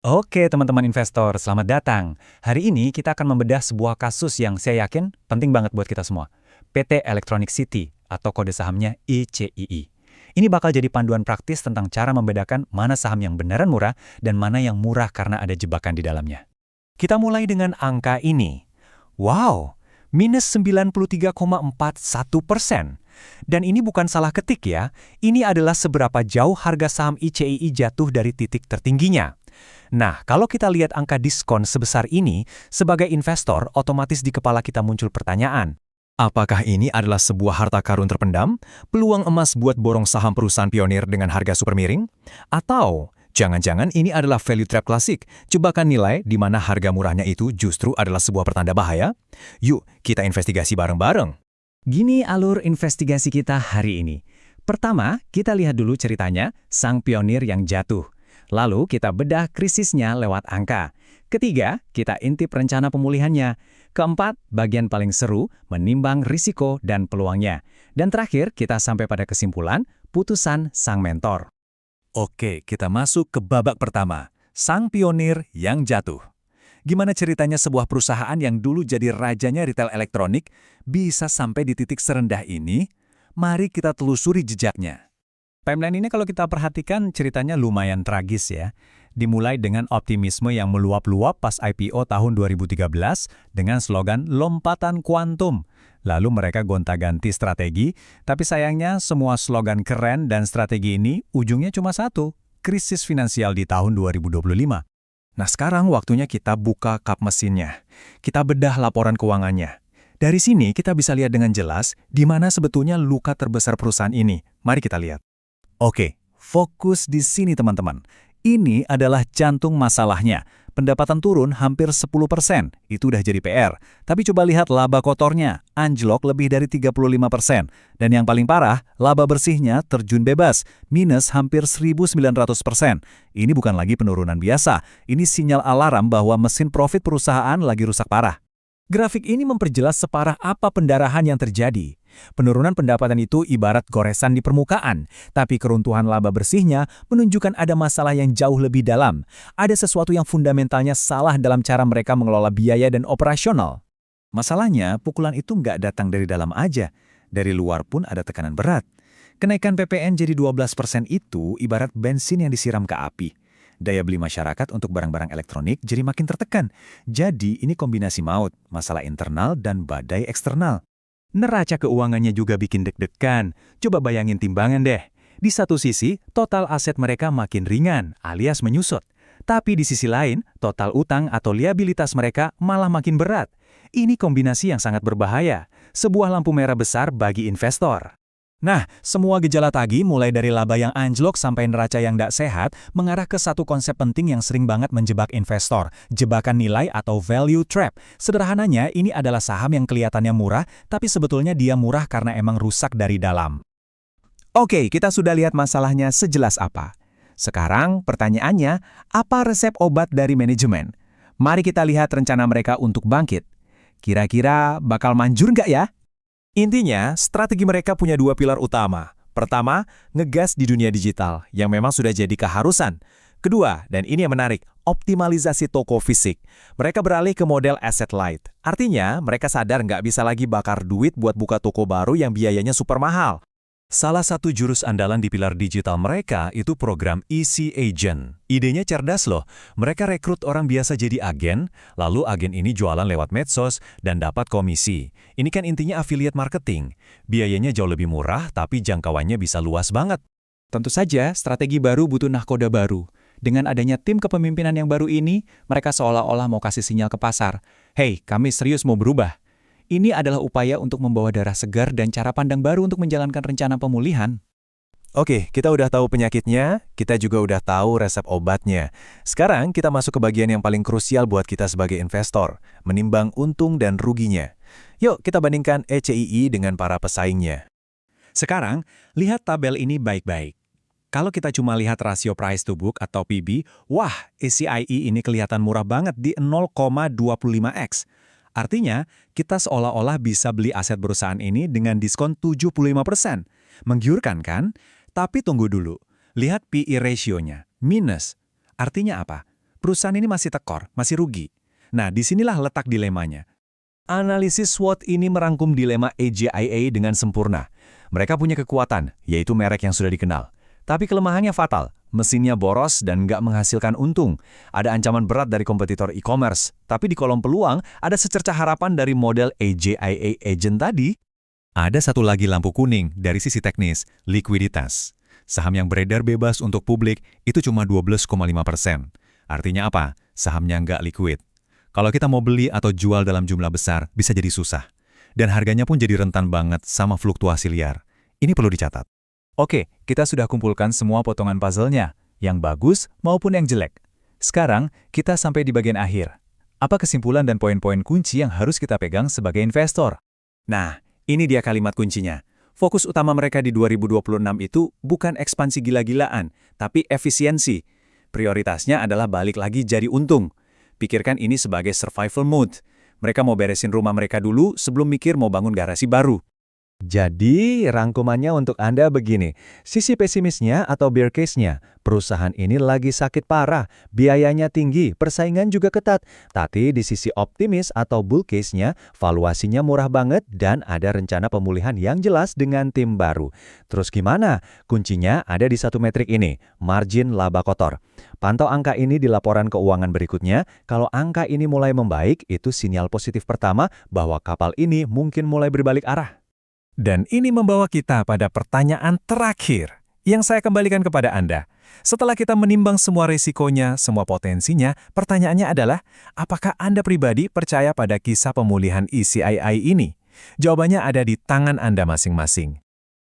Oke teman-teman investor, selamat datang. Hari ini kita akan membedah sebuah kasus yang saya yakin penting banget buat kita semua. PT Electronic City atau kode sahamnya ICII. Ini bakal jadi panduan praktis tentang cara membedakan mana saham yang beneran murah dan mana yang murah karena ada jebakan di dalamnya. Kita mulai dengan angka ini. Wow, minus 93,41%. Dan ini bukan salah ketik ya, ini adalah seberapa jauh harga saham ICII jatuh dari titik tertingginya. Nah, kalau kita lihat angka diskon sebesar ini, sebagai investor, otomatis di kepala kita muncul pertanyaan. Apakah ini adalah sebuah harta karun terpendam? Peluang emas buat borong saham perusahaan pionir dengan harga super miring? Atau jangan-jangan ini adalah value trap klasik, jebakan nilai di mana harga murahnya itu justru adalah sebuah pertanda bahaya? Yuk, kita investigasi bareng-bareng. Gini alur investigasi kita hari ini. Pertama, kita lihat dulu ceritanya, sang pionir yang jatuh. Lalu kita bedah krisisnya lewat angka. Ketiga, kita intip rencana pemulihannya. Keempat, bagian paling seru, menimbang risiko dan peluangnya. Dan terakhir, kita sampai pada kesimpulan, putusan sang mentor. Oke, kita masuk ke babak pertama. Sang pionir yang jatuh. Gimana ceritanya sebuah perusahaan yang dulu jadi rajanya retail elektronik bisa sampai di titik serendah ini? Mari kita telusuri jejaknya. Timeline ini kalau kita perhatikan ceritanya lumayan tragis ya. Dimulai dengan optimisme yang meluap-luap pas IPO tahun 2013 dengan slogan lompatan kuantum. Lalu mereka gonta-ganti strategi, tapi sayangnya semua slogan keren dan strategi ini ujungnya cuma satu, krisis finansial di tahun 2025. Nah sekarang waktunya kita buka kap mesinnya. Kita bedah laporan keuangannya. Dari sini kita bisa lihat dengan jelas di mana sebetulnya luka terbesar perusahaan ini. Mari kita lihat. Oke, fokus di sini teman-teman. Ini adalah jantung masalahnya. Pendapatan turun hampir 10%, itu udah jadi PR. Tapi coba lihat laba kotornya, anjlok lebih dari 35%. Dan yang paling parah, laba bersihnya terjun bebas, minus hampir 1.900%. Ini bukan lagi penurunan biasa, ini sinyal alarm bahwa mesin profit perusahaan lagi rusak parah. Grafik ini memperjelas separah apa pendarahan yang terjadi. Penurunan pendapatan itu ibarat goresan di permukaan, tapi keruntuhan laba bersihnya menunjukkan ada masalah yang jauh lebih dalam. Ada sesuatu yang fundamentalnya salah dalam cara mereka mengelola biaya dan operasional. Masalahnya, pukulan itu nggak datang dari dalam aja. Dari luar pun ada tekanan berat. Kenaikan PPN jadi 12% itu ibarat bensin yang disiram ke api. Daya beli masyarakat untuk barang-barang elektronik jadi makin tertekan. Jadi ini kombinasi maut, masalah internal dan badai eksternal. Neraca keuangannya juga bikin deg-degan. Coba bayangin timbangan deh. Di satu sisi, total aset mereka makin ringan, alias menyusut. Tapi di sisi lain, total utang atau liabilitas mereka malah makin berat. Ini kombinasi yang sangat berbahaya. Sebuah lampu merah besar bagi investor. Nah, semua gejala tagih mulai dari laba yang anjlok sampai neraca yang tidak sehat mengarah ke satu konsep penting yang sering banget menjebak investor, jebakan nilai atau value trap. Sederhananya, ini adalah saham yang kelihatannya murah, tapi sebetulnya dia murah karena emang rusak dari dalam. Oke, kita sudah lihat masalahnya sejelas apa. Sekarang pertanyaannya, apa resep obat dari manajemen? Mari kita lihat rencana mereka untuk bangkit. Kira-kira bakal manjur nggak ya? Intinya, strategi mereka punya dua pilar utama. Pertama, ngegas di dunia digital, yang memang sudah jadi keharusan. Kedua, dan ini yang menarik, optimalisasi toko fisik. Mereka beralih ke model asset light. Artinya, mereka sadar nggak bisa lagi bakar duit buat buka toko baru yang biayanya super mahal. Salah satu jurus andalan di pilar digital mereka itu program EC Agent. Idenya cerdas loh. Mereka rekrut orang biasa jadi agen, lalu agen ini jualan lewat medsos dan dapat komisi. Ini kan intinya affiliate marketing. Biayanya jauh lebih murah, tapi jangkauannya bisa luas banget. Tentu saja, strategi baru butuh nahkoda baru. Dengan adanya tim kepemimpinan yang baru ini, mereka seolah-olah mau kasih sinyal ke pasar. Hey, kami serius mau berubah. Ini adalah upaya untuk membawa darah segar dan cara pandang baru untuk menjalankan rencana pemulihan. Oke, kita udah tahu penyakitnya, kita juga udah tahu resep obatnya. Sekarang kita masuk ke bagian yang paling krusial buat kita sebagai investor, menimbang untung dan ruginya. Yuk, kita bandingkan ECII dengan para pesaingnya. Sekarang, lihat tabel ini baik-baik. Kalau kita cuma lihat rasio price to book atau PB, wah, ECII ini kelihatan murah banget di 0,25x. Artinya, kita seolah-olah bisa beli aset perusahaan ini dengan diskon 75%. Menggiurkan kan? Tapi tunggu dulu. Lihat PE ratio-nya, minus. Artinya apa? perusahaan ini masih tekor, masih rugi. Nah, disinilah letak dilemanya. Analisis SWOT ini merangkum dilema AJIA dengan sempurna. Mereka punya kekuatan, yaitu merek yang sudah dikenal. Tapi kelemahannya fatal, mesinnya boros dan nggak menghasilkan untung. Ada ancaman berat dari kompetitor e-commerce, tapi di kolom peluang ada secercah harapan dari model AJIA Agent tadi. Ada satu lagi lampu kuning dari sisi teknis, likuiditas. Saham yang beredar bebas untuk publik itu cuma 12,5%. Artinya apa? Sahamnya nggak liquid. Kalau kita mau beli atau jual dalam jumlah besar, bisa jadi susah. Dan harganya pun jadi rentan banget sama fluktuasi liar. Ini perlu dicatat. Oke, kita sudah kumpulkan semua potongan puzzle-nya, yang bagus maupun yang jelek. Sekarang, kita sampai di bagian akhir. Apa kesimpulan dan poin-poin kunci yang harus kita pegang sebagai investor? Nah, ini dia kalimat kuncinya. Fokus utama mereka di 2026 itu bukan ekspansi gila-gilaan, tapi efisiensi. Prioritasnya adalah balik lagi jadi untung. Pikirkan ini sebagai survival mode. Mereka mau beresin rumah mereka dulu sebelum mikir mau bangun garasi baru. Jadi, rangkumannya untuk Anda begini. Sisi pesimisnya atau bear case-nya, perusahaan ini lagi sakit parah, biayanya tinggi, persaingan juga ketat. Tapi di sisi optimis atau bull case-nya, valuasinya murah banget dan ada rencana pemulihan yang jelas dengan tim baru. Terus gimana? Kuncinya ada di satu metrik ini, margin laba kotor. Pantau angka ini di laporan keuangan berikutnya. Kalau angka ini mulai membaik, itu sinyal positif pertama bahwa kapal ini mungkin mulai berbalik arah. Dan ini membawa kita pada pertanyaan terakhir yang saya kembalikan kepada Anda. Setelah kita menimbang semua risikonya, semua potensinya, pertanyaannya adalah, apakah Anda pribadi percaya pada kisah pemulihan ECII ini? Jawabannya ada di tangan Anda masing-masing.